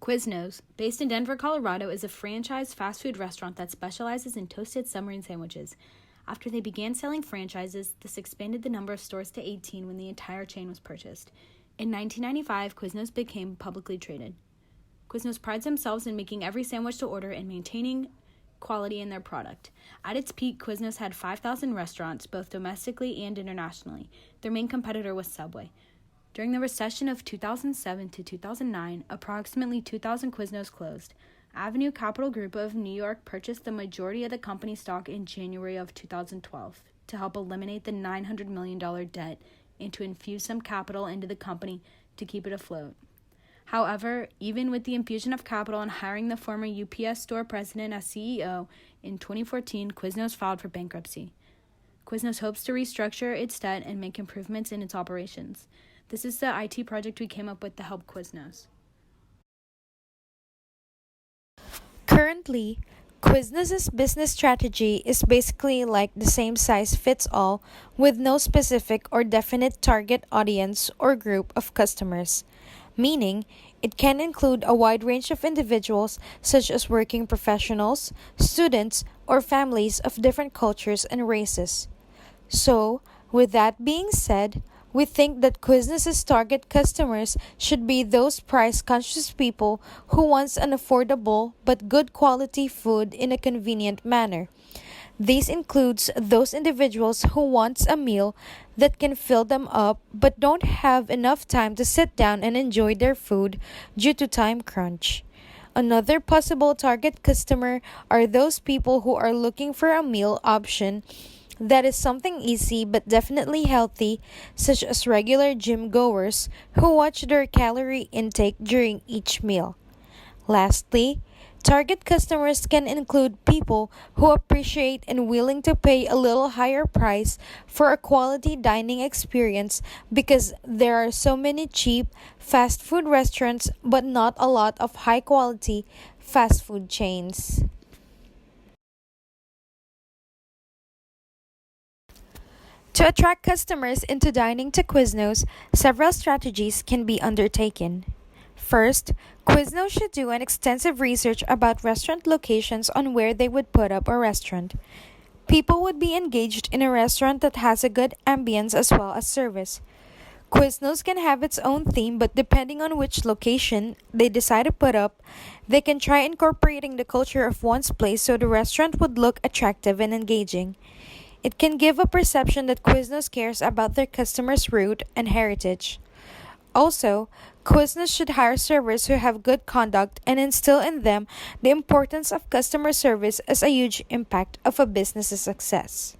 Quiznos, based in Denver, Colorado, is a franchise fast food restaurant that specializes in toasted submarine sandwiches. After they began selling franchises, this expanded the number of stores to 18 when the entire chain was purchased. In 1995, Quiznos became publicly traded. Quiznos prides themselves in making every sandwich to order and maintaining quality in their product. At its peak, Quiznos had 5,000 restaurants, both domestically and internationally. Their main competitor was Subway. During the recession of 2007 to 2009, approximately 2,000 Quiznos closed. Avenue Capital Group of New York purchased the majority of the company's stock in January of 2012 to help eliminate the $900 million debt and to infuse some capital into the company to keep it afloat. However, even with the infusion of capital and hiring the former UPS store president as CEO, in 2014, Quiznos filed for bankruptcy. Quiznos hopes to restructure its debt and make improvements in its operations. This is the IT project we came up with to help Quiznos. Currently, Quiznos' business strategy is basically like the same size fits all with no specific or definite target audience or group of customers, meaning it can include a wide range of individuals such as working professionals, students, or families of different cultures and races. So, with that being said, we think that Quiznos' target customers should be those price conscious people who wants an affordable but good quality food in a convenient manner. This includes those individuals who wants a meal that can fill them up but don't have enough time to sit down and enjoy their food due to time crunch. Another possible target customer are those people who are looking for a meal option that is something easy but definitely healthy, such as regular gym goers who watch their calorie intake during each meal. Lastly, target customers can include people who appreciate and willing to pay a little higher price for a quality dining experience because there are so many cheap fast food restaurants but not a lot of high quality fast food chains. To attract customers into dining to Quiznos, several strategies can be undertaken. First, Quiznos should do an extensive research about restaurant locations on where they would put up a restaurant. People would be engaged in a restaurant that has a good ambience as well as service. Quiznos can have its own theme, but depending on which location they decide to put up, they can try incorporating the culture of one's place so the restaurant would look attractive and engaging. It can give a perception that Quiznos cares about their customers' root and heritage. Also, Quiznos should hire servers who have good conduct and instill in them the importance of customer service as a huge impact of a business's success.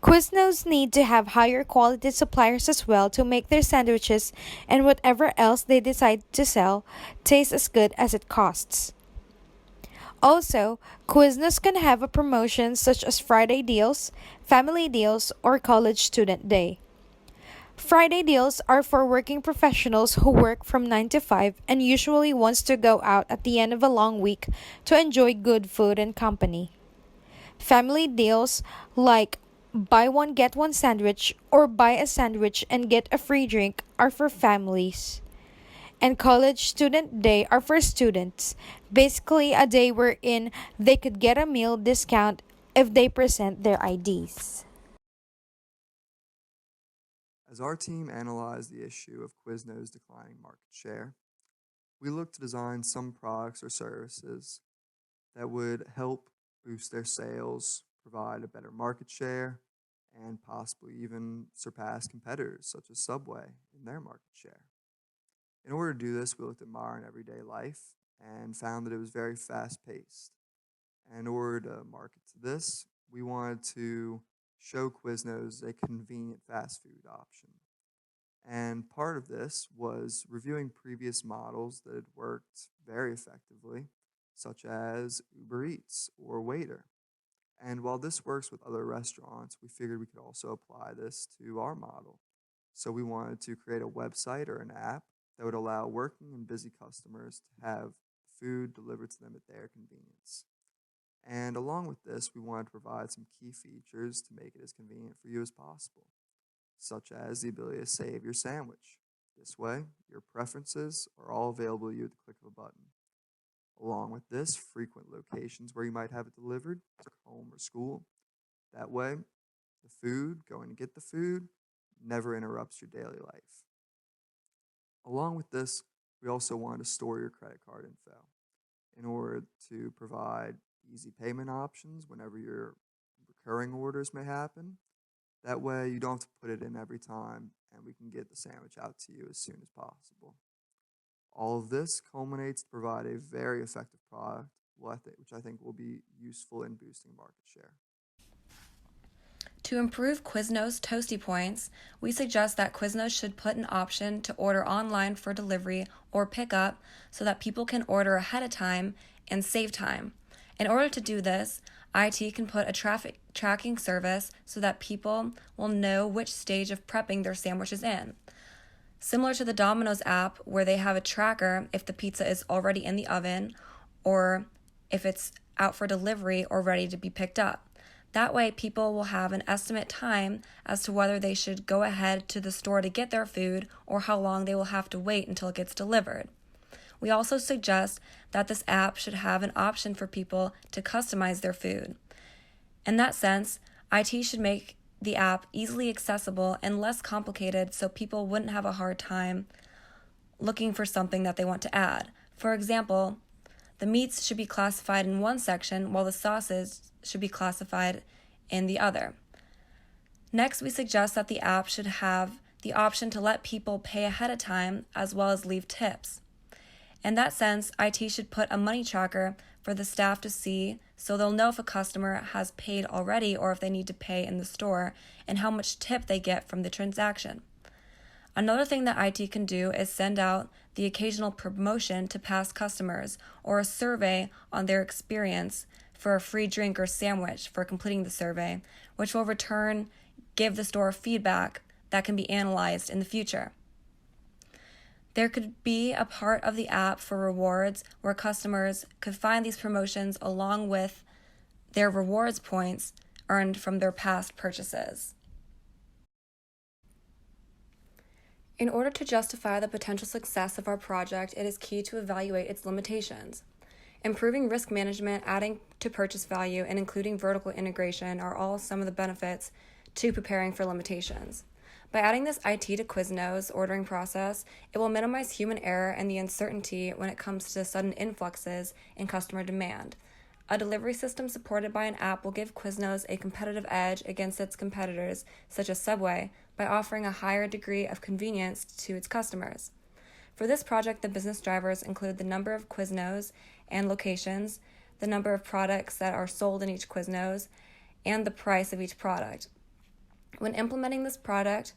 Quiznos need to have higher quality suppliers as well to make their sandwiches and whatever else they decide to sell taste as good as it costs. Also, Quiznos can have a promotion such as Friday deals, family deals, or college student day. Friday deals are for working professionals who work from 9 to 5 and usually wants to go out at the end of a long week to enjoy good food and company. Family deals like buy one get one sandwich or buy a sandwich and get a free drink are for families. And college student day are for students, basically a day wherein they could get a meal discount if they present their IDs. As our team analyzed the issue of Quiznos' declining market share, we looked to design some products or services that would help boost their sales, provide a better market share, and possibly even surpass competitors such as Subway in their market share. In order to do this, we looked at modern everyday life and found that it was very fast paced. And in order to market to this, we wanted to show Quiznos a convenient fast food option. And part of this was reviewing previous models that had worked very effectively, such as Uber Eats or Waiter. And while this works with other restaurants, we figured we could also apply this to our model. So we wanted to create a website or an app that would allow working and busy customers to have food delivered to them at their convenience. And along with this, we wanted to provide some key features to make it as convenient for you as possible, such as the ability to save your sandwich, This way, your preferences are all available to you at the click of a button. Along with this, frequent locations where you might have it delivered to home or school. That way, the food, going to get the food, never interrupts your daily life. Along with this, we also want to store your credit card info in order to provide easy payment options whenever your recurring orders may happen. That way, you don't have to put it in every time, and we can get the sandwich out to you as soon as possible. All of this culminates to provide a very effective product, which I think will be useful in boosting market share. To improve Quiznos Toasty Points, we suggest that Quiznos should put an option to order online for delivery or pickup so that people can order ahead of time and save time. In order to do this, IT can put a traffic tracking service so that people will know which stage of prepping their sandwich is in. Similar to the Domino's app, where they have a tracker if the pizza is already in the oven or if it's out for delivery or ready to be picked up. That way, people will have an estimate time as to whether they should go ahead to the store to get their food or how long they will have to wait until it gets delivered. We also suggest that this app should have an option for people to customize their food. In that sense, IT should make the app easily accessible and less complicated so people wouldn't have a hard time looking for something that they want to add. For example, the meats should be classified in one section while the sauces should be classified in the other. Next, we suggest that the app should have the option to let people pay ahead of time as well as leave tips. In that sense, IT should put a money tracker for the staff to see so they'll know if a customer has paid already or if they need to pay in the store and how much tip they get from the transaction. Another thing that IT can do is send out the occasional promotion to past customers or a survey on their experience for a free drink or sandwich for completing the survey, which will return give the store feedback that can be analyzed in the future. There could be a part of the app for rewards where customers could find these promotions along with their rewards points earned from their past purchases. In order to justify the potential success of our project, it is key to evaluate its limitations. Improving risk management, adding to purchase value, and including vertical integration are all some of the benefits to preparing for limitations. By adding this IT to Quiznos' ordering process, it will minimize human error and the uncertainty when it comes to sudden influxes in customer demand. A delivery system supported by an app will give Quiznos a competitive edge against its competitors, such as Subway, by offering a higher degree of convenience to its customers. For this project, the business drivers include the number of Quiznos and locations, the number of products that are sold in each Quiznos, and the price of each product. When implementing this project,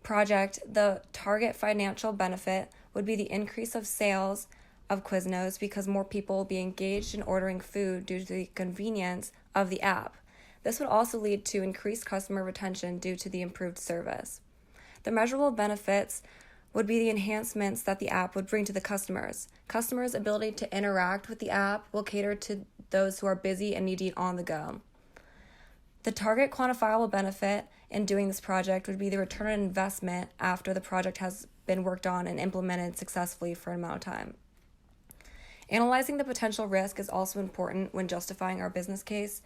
the target financial benefit would be the increase of sales of Quiznos because more people will be engaged in ordering food due to the convenience of the app. This would also lead to increased customer retention due to the improved service. The measurable benefits would be the enhancements that the app would bring to the customers. Customers' ability to interact with the app will cater to those who are busy and need to eat on the go. The target quantifiable benefit in doing this project would be the return on investment after the project has been worked on and implemented successfully for an amount of time. Analyzing the potential risk is also important when justifying our business case,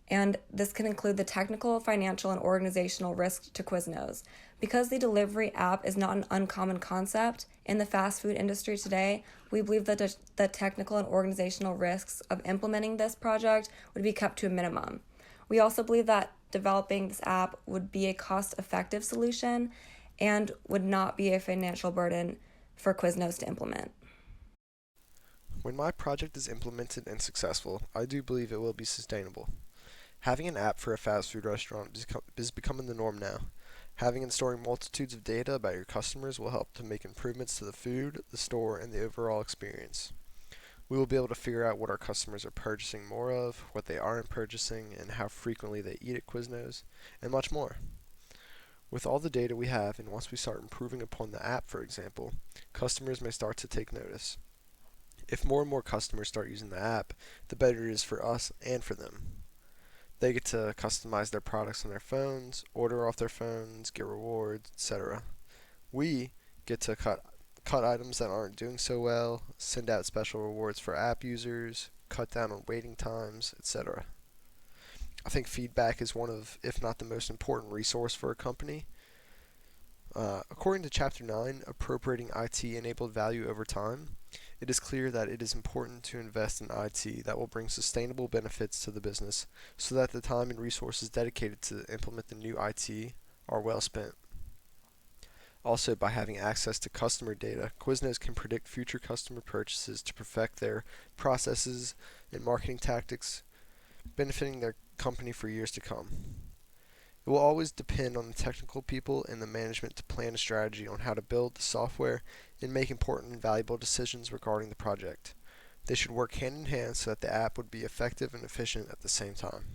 and this can include the technical, financial, and organizational risk to Quiznos. Because the delivery app is not an uncommon concept in the fast food industry today, we believe that the technical and organizational risks of implementing this project would be kept to a minimum. We also believe that developing this app would be a cost-effective solution and would not be a financial burden for Quiznos to implement. When my project is implemented and successful, I do believe it will be sustainable. Having an app for a fast food restaurant is becoming the norm now. Having and storing multitudes of data about your customers will help to make improvements to the food, the store, and the overall experience. We will be able to figure out what our customers are purchasing more of, what they aren't purchasing, and how frequently they eat at Quiznos, and much more. With all the data we have, and once we start improving upon the app, for example, customers may start to take notice. If more and more customers start using the app, the better it is for us and for them. They get to customize their products on their phones, order off their phones, get rewards, etc. We get to cut items that aren't doing so well, send out special rewards for app users, cut down on waiting times, etc. I think feedback is one of, if not the most important resource for a company. According to Chapter 9, Appropriating IT-Enabled Value Over Time, it is clear that it is important to invest in IT that will bring sustainable benefits to the business so that the time and resources dedicated to implement the new IT are well spent. Also, by having access to customer data, Quiznos can predict future customer purchases to perfect their processes and marketing tactics, benefiting their company for years to come. It will always depend on the technical people and the management to plan a strategy on how to build the software and make important and valuable decisions regarding the project. They should work hand in hand so that the app would be effective and efficient at the same time.